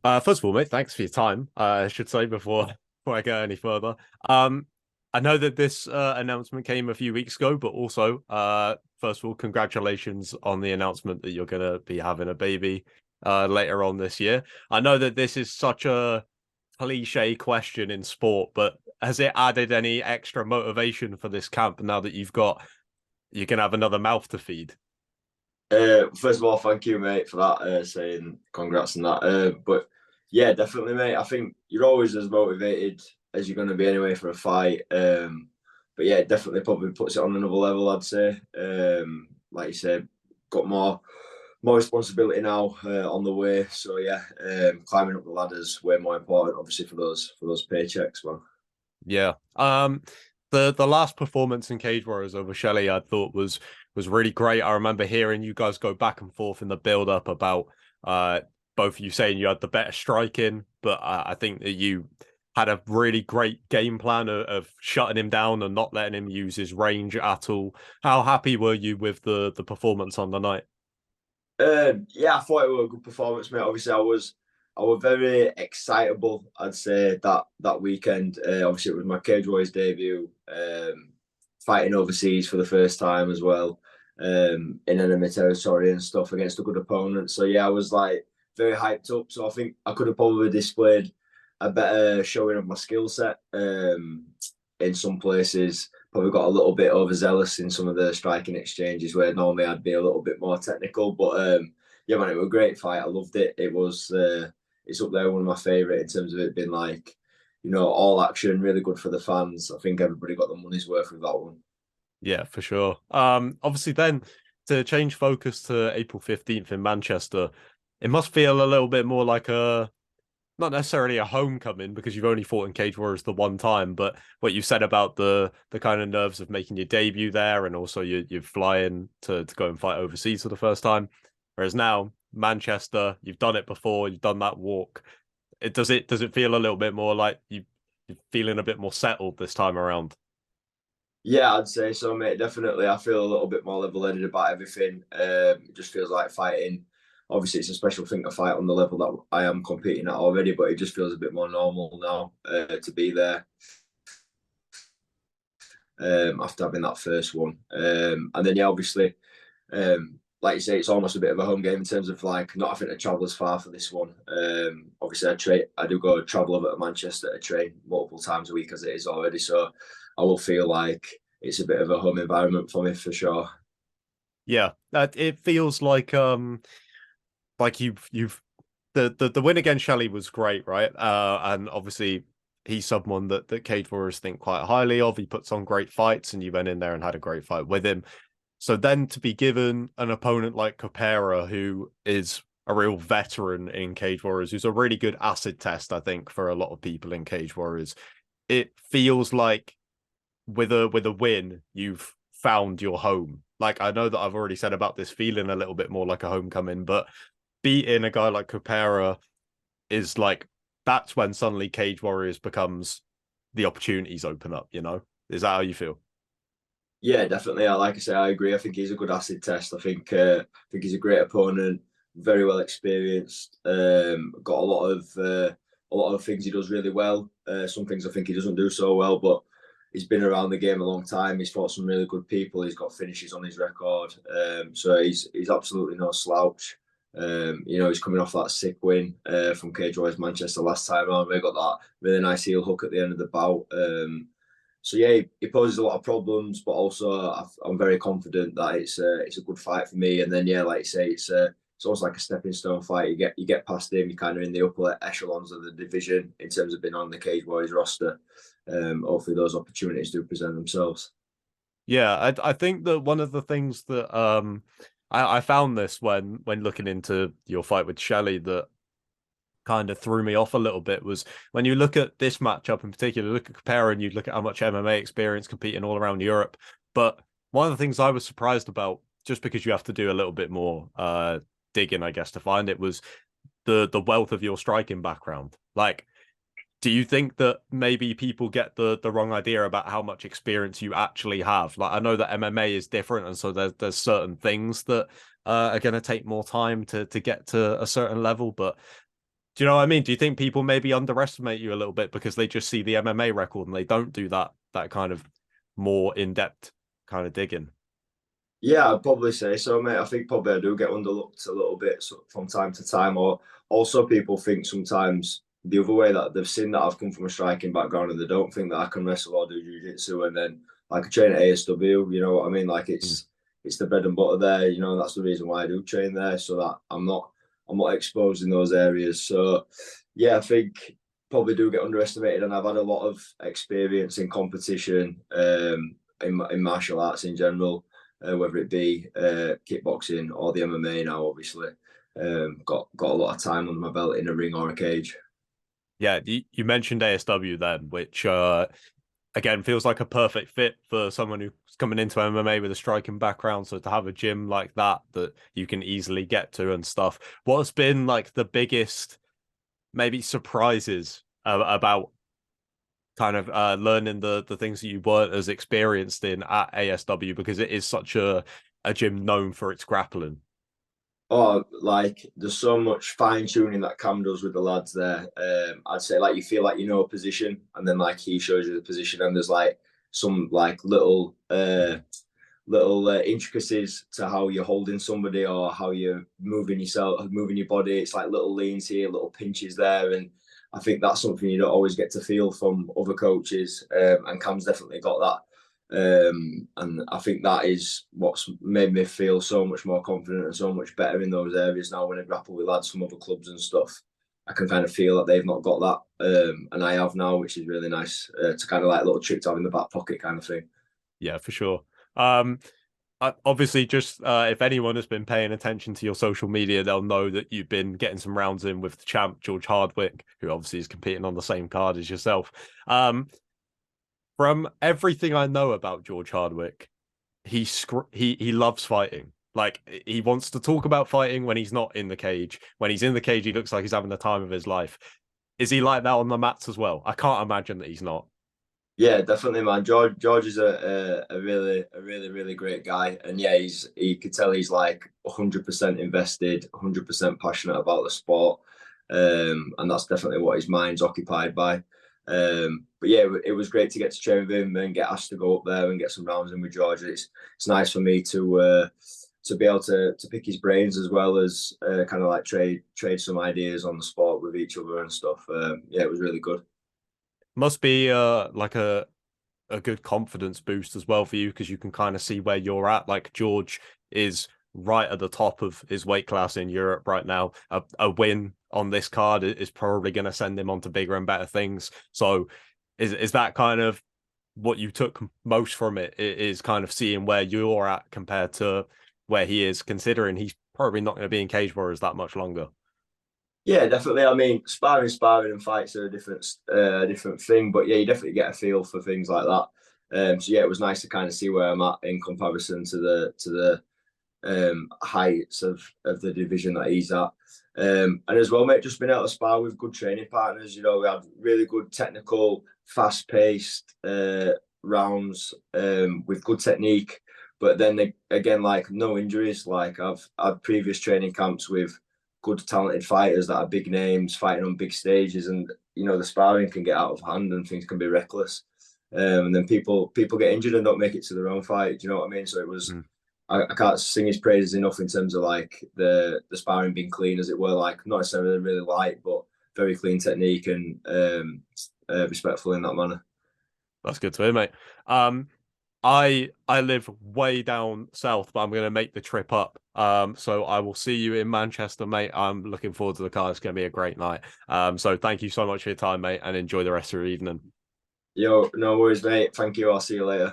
First of all, mate, thanks for your time. I should say before I go any further. Um, I know that this announcement came a few weeks ago, but also, first of all, congratulations on the announcement that you're going to be having a baby later on this year. I know that this is such a cliche question in sport, but has it added any extra motivation for this camp now that you can have another mouth to feed? First of all, thank you, mate, for that. Saying congrats on that. But yeah, definitely, mate. I think you're always as motivated as you're going to be anyway for a fight. But yeah, it definitely probably puts it on another level, I'd say. Like you said, got more responsibility now on the way. So yeah, climbing up the ladder's way more important, obviously, for those paychecks, man. Yeah. The last performance in Cage Warriors over Shelley, I thought was really great. I remember hearing you guys go back and forth in the build up about uh both of you saying you had the better striking, but I think that you had a really great game plan of shutting him down and not letting him use his range at all. How happy were you with the performance on the night? Yeah, I thought it was a good performance, mate. Obviously, I was very excitable. I'd say that weekend. Obviously, it was my Cage Warriors debut. Fighting overseas for the first time as well, in enemy territory and stuff against a good opponent. So yeah, I was like very hyped up. So I think I could have probably displayed a better showing of my skill set. In some places, probably got a little bit overzealous in some of the striking exchanges where normally I'd be a little bit more technical. But yeah, man, it was a great fight. I loved it. It's up there, one of my favourite in terms of it being like, all action, really good for the fans. I think everybody got the money's worth with that one. Yeah, for sure. Obviously then to change focus to April 15th in Manchester, it must feel a little bit more like a not necessarily a homecoming because you've only fought in Cage Warriors the one time, but what you said about the kind of nerves of making your debut there, and also you're flying to go and fight overseas for the first time. Whereas now Manchester, you've done it before, you've done that walk. Does it feel a little bit more like you're feeling a bit more settled this time around? Yeah, I'd say so, mate. Definitely. I feel a little bit more level-headed about everything. It just feels like fighting. Obviously, it's a special thing to fight on the level that I am competing at already, but it just feels a bit more normal now to be there after having that first one. And then, yeah, obviously, like you say, it's almost a bit of a home game in terms of like not having to travel as far for this one. Obviously, I do go travel over to Manchester to train multiple times a week as it is already, so I will feel like it's a bit of a home environment for me for sure. Yeah, that it feels like you've the win against Shelley was great, right? And obviously he's someone that Cage Warriors think quite highly of. He puts on great fights, and you went in there and had a great fight with him. So then to be given an opponent like Kopera, who is a real veteran in Cage Warriors, who's a really good acid test, I think, for a lot of people in Cage Warriors, it feels like with a win, you've found your home. Like I know that I've already said about this feeling a little bit more like a homecoming, but beating a guy like Kopera is like that's when suddenly Cage Warriors becomes the opportunities open up, you know? Is that how you feel? Yeah, definitely. Like I say, I agree. I think he's a good acid test. I think he's a great opponent, very well experienced. Got a lot of things he does really well. Some things I think he doesn't do so well, but he's been around the game a long time. He's fought some really good people. He's got finishes on his record. So he's absolutely no slouch. He's coming off that sick win from Cage Warriors Manchester last time around. We got that really nice heel hook at the end of the bout. So yeah, he poses a lot of problems, but also I'm very confident that it's a good fight for me. And then yeah, like you say, it's almost like a stepping stone fight. You get past him, you're kind of in the upper echelons of the division in terms of being on the Cage Warriors roster. Hopefully those opportunities do present themselves. Yeah, I think that one of the things that I found this when looking into your fight with Shelley that kind of threw me off a little bit was when you look at this matchup in particular, look at Compare and you look at how much MMA experience competing all around Europe. But one of the things I was surprised about, just because you have to do a little bit more digging, I guess, to find it, was the wealth of your striking background. Like, do you think that maybe people get the wrong idea about how much experience you actually have? Like, I know that MMA is different, and so there's certain things that are going to take more time to get to a certain level, but Do you know what I mean? Do you think people maybe underestimate you a little bit because they just see the MMA record and they don't do that kind of more in-depth kind of digging? Yeah, I'd probably say so, mate. I think probably I do get underlooked a little bit from time to time. Or also people think sometimes the other way, that they've seen that I've come from a striking background and they don't think that I can wrestle or do jiu-jitsu, and then like I train at ASW, you know what I mean? Like Mm. it's the bread and butter there, you know, and that's the reason why I do train there, so that I'm not exposed in those areas. So yeah, I think probably do get underestimated, and I've had a lot of experience in competition, in martial arts in general, whether it be kickboxing or the MMA now, obviously. Got a lot of time under my belt in a ring or a cage. Yeah, you mentioned ASW then, which again feels like a perfect fit for someone who's coming into MMA with a striking background. So to have a gym like that that you can easily get to and stuff. What's been like the biggest maybe surprises about kind of learning the things that you weren't as experienced in at ASW, because it is such a gym known for its grappling. Oh, like there's so much fine tuning that Cam does with the lads there. I'd say like you feel like you know a position, and then like he shows you the position, and there's like some like little intricacies to how you're holding somebody or how you're moving yourself, moving your body. It's like little leans here, little pinches there, and I think that's something you don't always get to feel from other coaches. And Cam's definitely got that. And I think that is what's made me feel so much more confident and so much better in those areas now. When I grapple with lads from other clubs and stuff, I can kind of feel that they've not got that, and I have now, which is really nice, to kind of like a little trick to have in the back pocket kind of thing. Yeah, for sure. Obviously, just if anyone has been paying attention to your social media, they'll know that you've been getting some rounds in with the champ George Hardwick, who obviously is competing on the same card as yourself. From everything I know about George Hardwick, he loves fighting. Like he wants to talk about fighting when he's not in the cage. When he's in the cage, he looks like he's having the time of his life. Is he like that on the mats as well? I can't imagine that he's not. Yeah, definitely, man. George is a really great guy, and yeah, he could tell he's like 100% invested, 100% passionate about the sport, and that's definitely what his mind's occupied by. But yeah, it was great to get to train with him and get asked to go up there and get some rounds in with George. It's nice for me to be able to pick his brains, as well as kind of like trade some ideas on the sport with each other and stuff. Yeah, it was really good. Must be like a good confidence boost as well for you, because you can kind of see where you're at. Like George is right at the top of his weight class in Europe right now. A win on this card is probably going to send him on to bigger and better things. So is that kind of what you took most from it? Is kind of seeing where you're at compared to where he is, considering he's probably not going to be in Cage Warriors that much longer. Yeah, definitely. I mean, sparring, and fights are a different thing, but yeah, you definitely get a feel for things like that. So yeah, it was nice to kind of see where I'm at in comparison to the heights of the division that he's at. And as well, mate, just been able to spar with good training partners. You know, we had really good technical, fast-paced rounds, with good technique. But then again, like no injuries. Like I've had previous training camps with good, talented fighters that are big names fighting on big stages, and you know the sparring can get out of hand and things can be reckless. And then people get injured and don't make it to their own fight. Do you know what I mean? So it was. Mm. I can't sing his praises enough in terms of like the sparring being clean, as it were, like not necessarily really light, but very clean technique and respectful in that manner. That's good to hear, mate. I live way down south, but I'm going to make the trip up. So I will see you in Manchester, mate. I'm looking forward to the car. It's going to be a great night. So thank you so much for your time, mate, and enjoy the rest of your evening. Yo, no worries, mate. Thank you. I'll see you later.